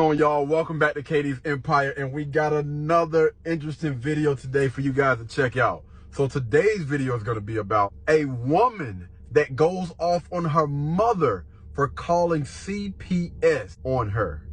Y'all, welcome back to Katie's Empire, and we got another interesting video today for you guys to check out. So today's video is going to be about a woman that goes off on her mother for calling CPS on her.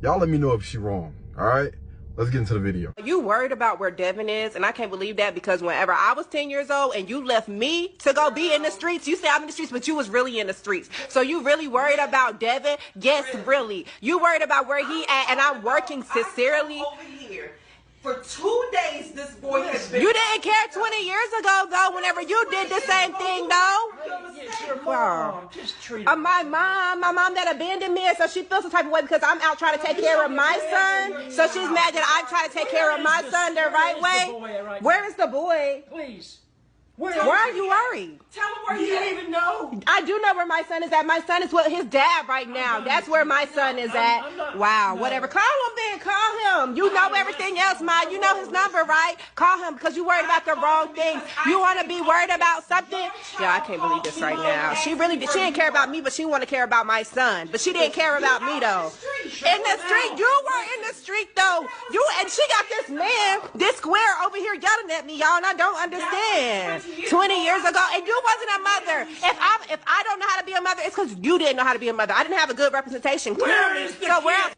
Y'all let me know if she's wrong. All right, let's get into the video. You worried about where Devin is, and I can't believe that, because whenever I was 10 years old and you left me to go be in the streets, you say I'm in the streets, but you was really in the streets. So you really worried about Devin? Yes, really. You worried about where he at, and I'm working sincerely. Over here. For 2 days, this boy has been. You didn't care 20 years ago, though, whenever you did the same thing, though. My mom that abandoned me, so she feels some type of way because I'm out trying to take care of my son. So she's mad that I'm trying to take care of my son the right way. Where is the boy? Please. Why are you worried? Tell him where he didn't even know. I do know where my son is at. My son is with his dad right now. That's where my son is at. Wow, whatever. Call him then. Call him. You know everything else, Ma. You know his number, right? Call him because you worried about the wrong things. You want to be worried about something? Yeah, I can't believe this right now. She didn't care about me, but she want to care about my son. But she didn't care about me, though. In the street. You were in the street, though. And she got this man, this square over here yelling at me, y'all, and I don't understand. 20 years ago, and you wasn't a mother. If I don't know how to be a mother, it's because you didn't know how to be a mother. I didn't have a good representation. Where is the kid?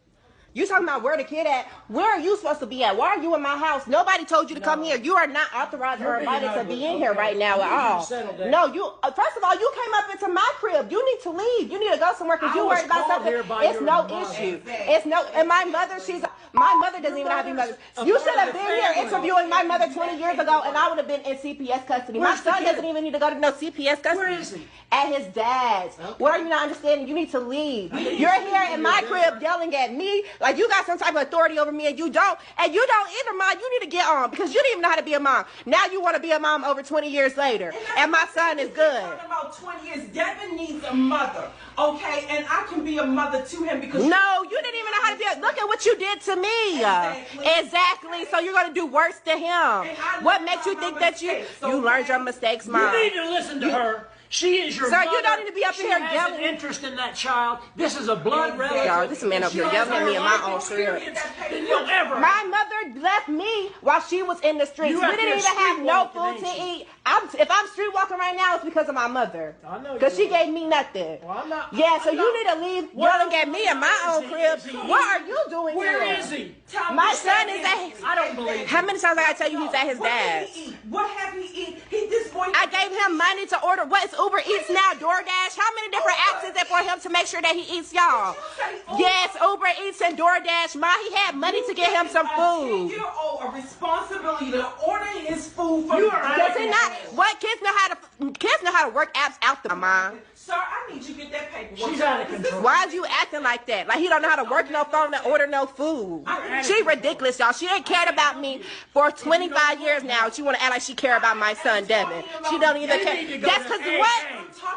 You talking about where the kid at? Where are you supposed to be at? Why are you in my house? Nobody told you to come here. You are not authorized or invited to be in here right now at all. No, first of all, you came up into my crib. You need to leave. You need to go somewhere because you worried about something. It's no issue. It's no, and my mother doesn't even know how to be mother. You should have been here interviewing my mother 20 years ago, and I would have been in CPS custody. My son doesn't even need to go to no CPS custody. Where is he? At his dad's. What are you not understanding? You need to leave. You're here in my crib yelling at me like you got some type of authority over me, and you don't either, Mom. You need to get on because you didn't even know how to be a mom. Now you want to be a mom over 20 years later, and my son is good. Talking about 20 years, Devin needs a mother, okay? And I can be a mother to him because no, you didn't even know how to be. Look at what you did to me. Exactly. So you're gonna do worse to him. What makes you think that you learned your mistakes, Mom? You need to listen to her. She is your mother. Sir, you don't need to be up here yelling. She has an interest in that child. This is a blood relative. Y'all, this man up here yelling at me in my own crib. My mother left me while she was in the streets. We didn't even have no food to eat. If I'm street walking right now, it's because of my mother. Because she gave me nothing. Yeah, so you need to leave yelling at me in my own crib. What are you doing here? Where is he? My son is at his... I don't believe it. How many times I gotta tell you he's at his dad's? What have he eaten? This boy... I gave him money to order. What's Uber Eats now? DoorDash? How many different apps is it for him to make sure that he eats, y'all? Yes, Uber Eats and DoorDash. He had money to get him some food. You owe a responsibility to order his food from Does he not? What kids know how to work apps out the mom? Sir, I need you to get that paperwork. She's out of control. Why is you acting like that? Like he don't know how to work no phone and order no food. She ridiculous, y'all. She ain't cared about me for 25 years now. She want to act like she care about my son, Devin. She don't even care. That's because what?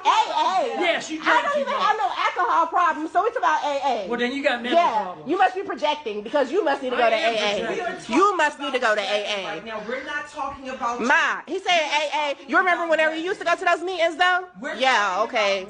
AA. Yes, you I don't even have no alcohol problem, so it's about AA. Well, then you got mental problems. You must be projecting because you must need to go to AA. You must need to go to AA. Right now, we're not talking about Ma, he said AA. You remember whenever you used to go to those meetings, though? Yeah, okay.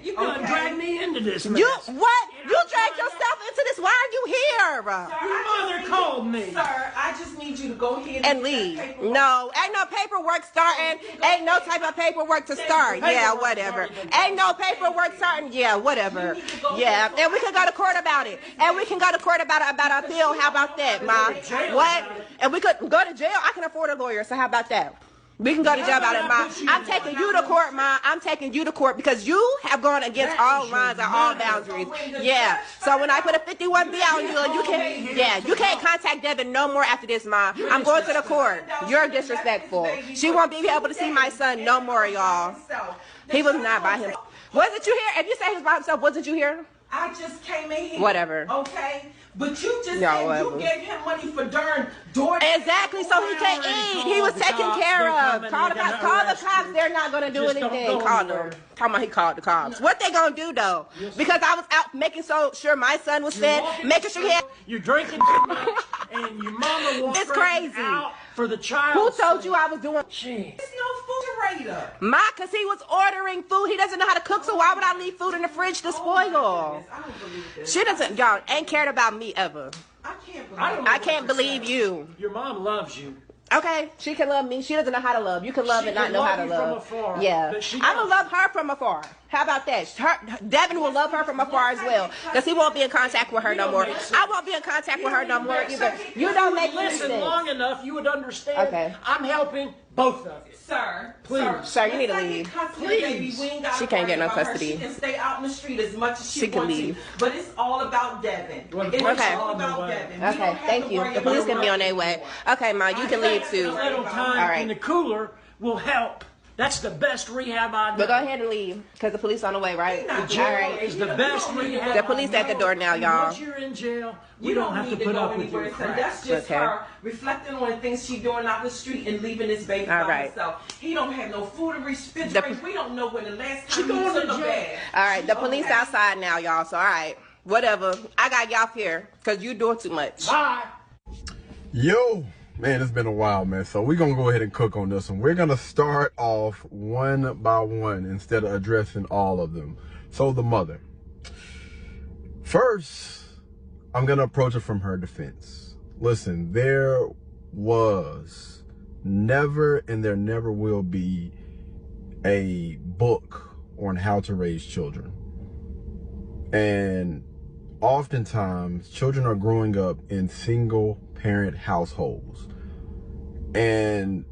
You gonna drag me into this mess. You what? You dragged yourself into this. Why are you here? Your mother called me. Sir, I just need you to go ahead and leave. No, ain't no paperwork starting. Ain't no type of paperwork to start. Yeah, whatever. Ain't no paperwork starting. Yeah, whatever. Yeah, and we can go to court about it. And we can go to court about our bill. How about that, Ma? What? And we could go to jail. I can afford a lawyer, so how about that? We can go to jail about it, Ma. I'm taking you to court, Ma. I'm taking you to court because you have gone against all lines and all boundaries. Yeah. So when I put a 51B on you, you can't contact Devin no more after this, Ma. I'm going to the court. You're disrespectful. She won't be able to see my son no more, y'all. He was not by himself. Wasn't you here? If you say he was by himself, wasn't you here? I just came in here. Whatever. Okay? But you just said you gave him money for darn DoorDash. Exactly, so he can't eat. He was taken care of. Call the cops. They're not going to do anything. Call them. Talking about he called the cops. What they going to do, though? Because I was out making sure my son was fed, making sure he had... You're drinking too much, and your mama wants it's crazy. Out for the child. Who told you I was doing... Jeez. There's no food refrigerator? Ma, because he was ordering food. He doesn't know how to cook, so why would I leave food in the fridge to spoil? I don't believe this. She doesn't, y'all, ain't cared about me ever. I can't believe I can't believe you. Your mom loves you. Okay, she can love me. She doesn't know how to love. You can love and not know how to love. From afar, yeah, but she I'm gonna love her from afar. How about that? Devin will love her from afar as well, because he won't be in contact with her no more. I won't be in contact with her no more either. You don't make any Listen sense. long enough, you would understand. Okay. I'm helping both of you. Sir, Please. Sir, you need to leave. Please. She can't get no custody. She can stay out in the street as much as She she can wants leave. to. But it's all about Devin. Well, It's okay. all about Devin. We Okay, don't have thank to you. worry The police about can be on their way. Okay, Ma, you can leave too. A little time All right. in the cooler will help. That's the best rehab I know. But go ahead and leave, because the police on the way, right? All Jail right. is the best rehab. The police at the door now, y'all. Once you're in jail, You you don't have to need put go up with anywhere, your son. crap. That's just Okay. her reflecting on the things she's doing out the street and leaving this baby All by right. herself. He don't have no food in refrigerator. We don't know when the last time he going to took a jail. bath. All right, the police outside now, y'all. So, all right, whatever. I got y'all here, because you doing too much. Bye. Yo, man, it's been a while, man. So we're going to go ahead and cook on this one. We're going to start off one by one instead of addressing all of them. So the mother. First, I'm going to approach it from her defense. Listen, there was never and there never will be a book on how to raise children. And oftentimes, children are growing up in single parent households. And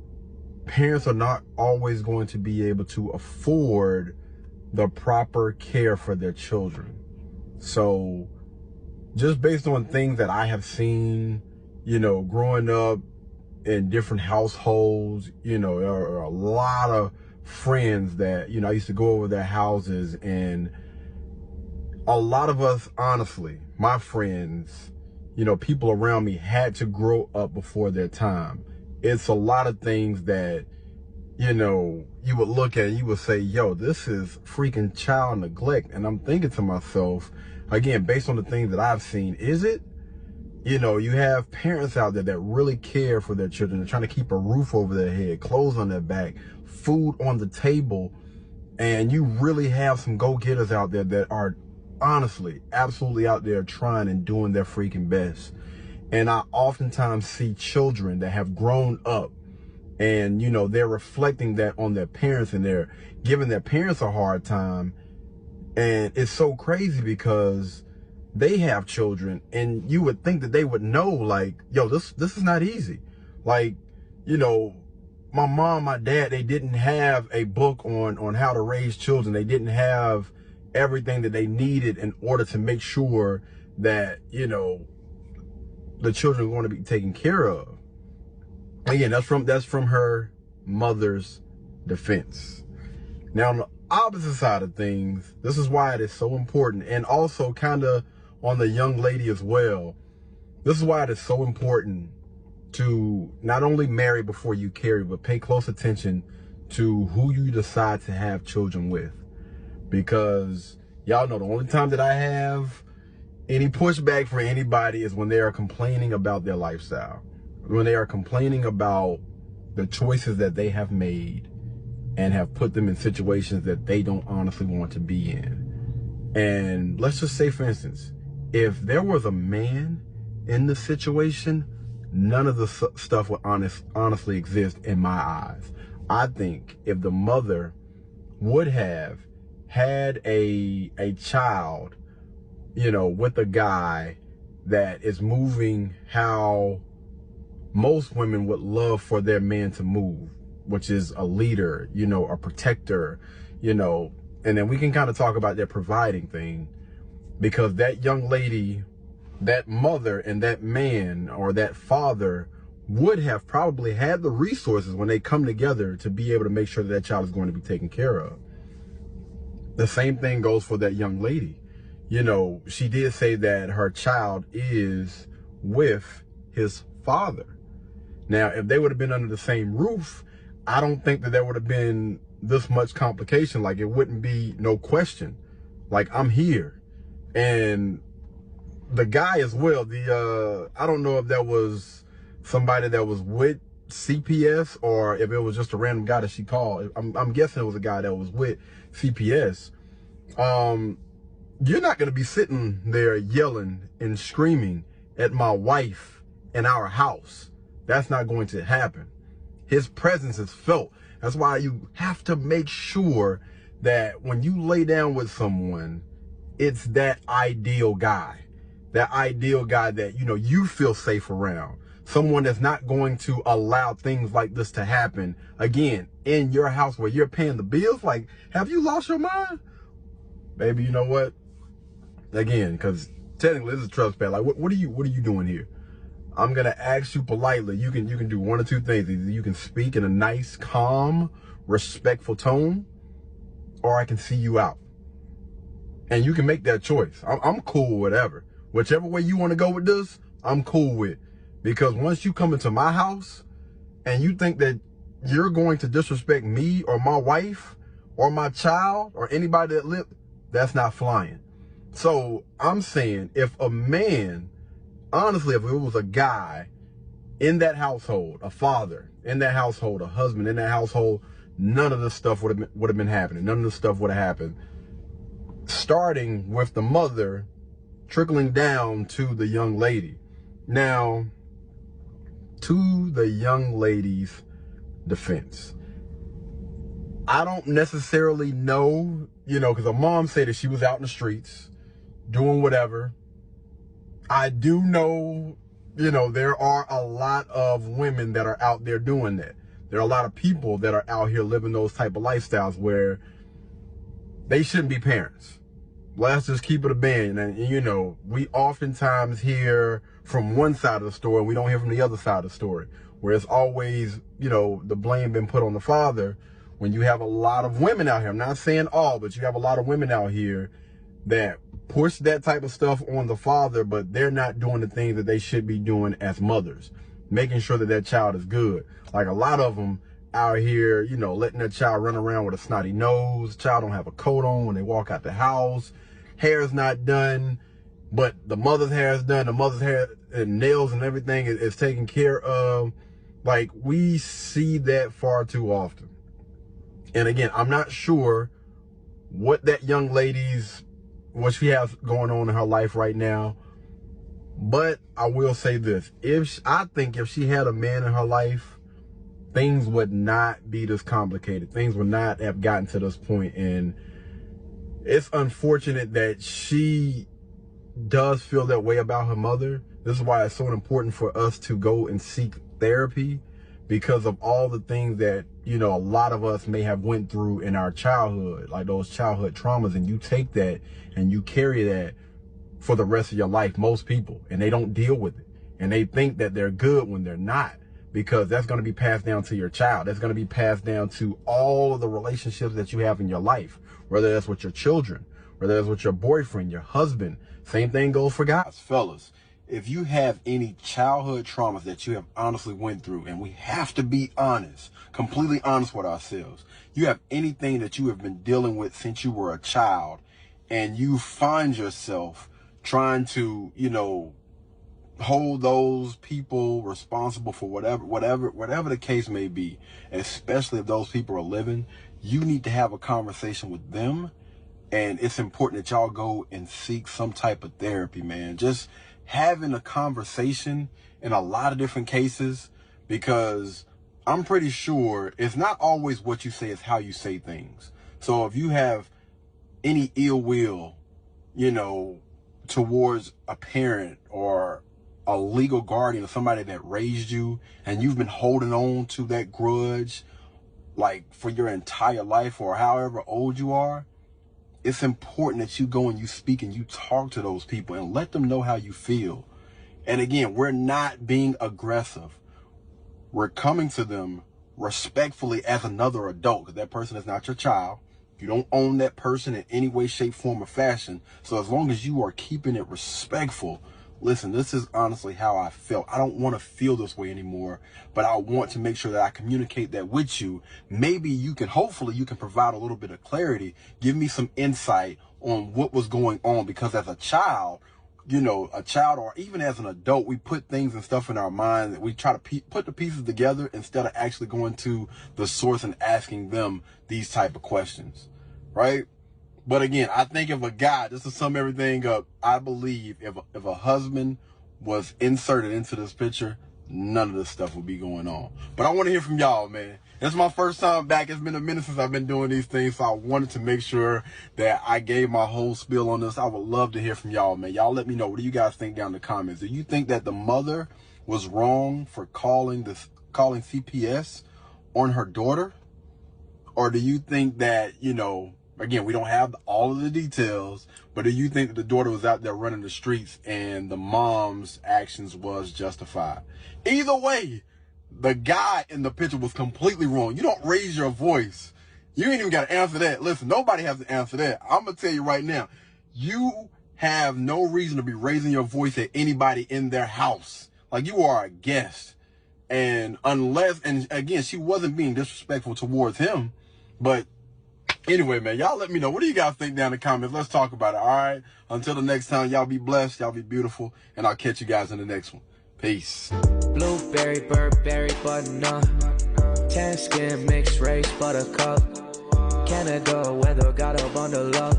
parents are not always going to be able to afford the proper care for their children. So just based on things that I have seen, you know, growing up in different households, you know, there are a lot of friends that, you know, I used to go over their houses, and a lot of us, honestly, my friends, you know, people around me had to grow up before their time. It's a lot of things that, you know, you would look at and you would say, yo, this is freaking child neglect. And I'm thinking to myself, again, based on the things that I've seen, is it? You know, you have parents out there that really care for their children. They're trying to keep a roof over their head, clothes on their back, food on the table. And you really have some go-getters out there that are honestly, absolutely out there trying and doing their freaking best. And I oftentimes see children that have grown up and, you know, they're reflecting that on their parents, and they're giving their parents a hard time. And it's so crazy because they have children, and you would think that they would know, like, yo, this is not easy. Like, you know, my mom, my dad, they didn't have a book on how to raise children. They didn't have everything that they needed in order to make sure that, you know, the children are going to be taken care of. Again, that's from her mother's defense. Now, on the opposite side of things, this is why it is so important, and also kind of on the young lady as well. This is why it is so important to not only marry before you carry, but pay close attention to who you decide to have children with. Because y'all know the only time that I have any pushback for anybody is when they are complaining about their lifestyle, when they are complaining about the choices that they have made and have put them in situations that they don't honestly want to be in. And let's just say, for instance, if there was a man in the situation, none of the stuff would honestly exist in my eyes. I think if the mother would have had a child, you know, with a guy that is moving how most women would love for their man to move, which is a leader, you know, a protector, you know, and then we can kind of talk about their providing thing, because that young lady, that mother and that man or that father would have probably had the resources when they come together to be able to make sure that that child is going to be taken care of. The same thing goes for that young lady. You know, she did say that her child is with his father. Now, if they would have been under the same roof, I don't think that there would have been this much complication. Like, it wouldn't be no question. Like, I'm here. And the guy as well, I don't know if that was somebody that was with CPS or if it was just a random guy that she called. I'm guessing it was a guy that was with CPS. You're not going to be sitting there yelling and screaming at my wife in our house. That's not going to happen. His presence is felt. That's why you have to make sure that when you lay down with someone, it's that ideal guy. That ideal guy that, you know, you feel safe around. Someone that's not going to allow things like this to happen again in your house where you're paying the bills. Like, have you lost your mind? Baby, you know what? Again, because technically this is trespass. Like, what are you doing here? I'm gonna ask you politely. You can do one or two things. Either you can speak in a nice, calm, respectful tone, or I can see you out. And you can make that choice. I'm cool with whatever. Whichever way you want to go with this, I'm cool with. Because once you come into my house and you think that you're going to disrespect me or my wife or my child or anybody that lives, that's not flying. So I'm saying if a man, honestly, if it was a guy in that household, a father in that household, a husband in that household, none of this stuff would have been happening. None of this stuff would have happened. Starting with the mother, trickling down to the young lady. Now, to the young lady's defense, I don't necessarily know, you know, because her mom said that she was out in the streets doing whatever. I do know, you know, there are a lot of women that are out there doing that. There are a lot of people that are out here living those type of lifestyles where they shouldn't be parents. Let's just keep it a band. And, you know, we oftentimes hear from one side of the story, and we don't hear from the other side of the story, where it's always, you know, the blame been put on the father when you have a lot of women out here. I'm not saying all, but you have a lot of women out here that push that type of stuff on the father, but they're not doing the things that they should be doing as mothers, making sure that that child is good. Like a lot of them out here, you know, letting their child run around with a snotty nose. Child don't have a coat on when they walk out the house. Hair's not done, but the mother's hair is done. The mother's hair and nails and everything is taken care of. Like, we see that far too often. And again, I'm not sure what that young lady's, what she has going on in her life right now. But I will say this. I think if she had a man in her life, things would not be this complicated. Things would not have gotten to this point. And it's unfortunate that she does feel that way about her mother. This is why it's so important for us to go and seek therapy, because of all the things that, you know, a lot of us may have went through in our childhood, like those childhood traumas, and you take that and you carry that for the rest of your life, most people, and they don't deal with it. And they think that they're good when they're not, because that's going to be passed down to your child. That's going to be passed down to all of the relationships that you have in your life, whether that's with your children, whether that's with your boyfriend, your husband. Same thing goes for guys. Fellas, if you have any childhood traumas that you have honestly went through, and we have to be honest, completely honest with ourselves, you have anything that you have been dealing with since you were a child, and you find yourself trying to, you know, hold those people responsible for whatever the case may be, especially if those people are living, you need to have a conversation with them. And it's important that y'all go and seek some type of therapy, man. Just having a conversation in a lot of different cases, because I'm pretty sure it's not always what you say, it's how you say things. So if you have any ill will, you know, towards a parent or a legal guardian or somebody that raised you, and you've been holding on to that grudge like for your entire life or however old you are, it's important that you go and you speak and you talk to those people and let them know how you feel. And again, we're not being aggressive. We're coming to them respectfully as another adult, because that person is not your child. You don't own that person in any way, shape, form, or fashion. So as long as you are keeping it respectful, listen, this is honestly how I felt. I don't want to feel this way anymore, but I want to make sure that I communicate that with you. Maybe you can, hopefully you can provide a little bit of clarity, give me some insight on what was going on, because as a child, you know, a child or even as an adult, we put things and stuff in our mind that we try to put the pieces together instead of actually going to the source and asking them these type of questions, right? But again, I think if a guy, just to sum everything up, I believe if a husband was inserted into this picture, none of this stuff would be going on. But I want to hear from y'all, man. It's my first time back. It's been a minute since I've been doing these things, so I wanted to make sure that I gave my whole spiel on this. I would love to hear from y'all, man. Y'all let me know. What do you guys think down in the comments? Do you think that the mother was wrong for calling CPS on her daughter? Or do you think that, you know, again, we don't have all of the details, but do you think that the daughter was out there running the streets and the mom's actions was justified? Either way, the guy in the picture was completely wrong. You don't raise your voice. You ain't even got to answer that. Listen, nobody has to answer that. I'm going to tell you right now, you have no reason to be raising your voice at anybody in their house. Like, you are a guest. And unless, and again, she wasn't being disrespectful towards him. But anyway, man, y'all let me know. What do you guys think down in the comments? Let's talk about it. All right. Until the next time, y'all be blessed. Y'all be beautiful. And I'll catch you guys in the next one. Peace. Blueberry, Burberry, button-up, tan skin, mixed race, buttercup, Canada weather, got a bundle up.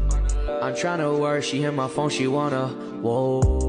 I'm tryna work, she hit my phone, she wanna, whoa.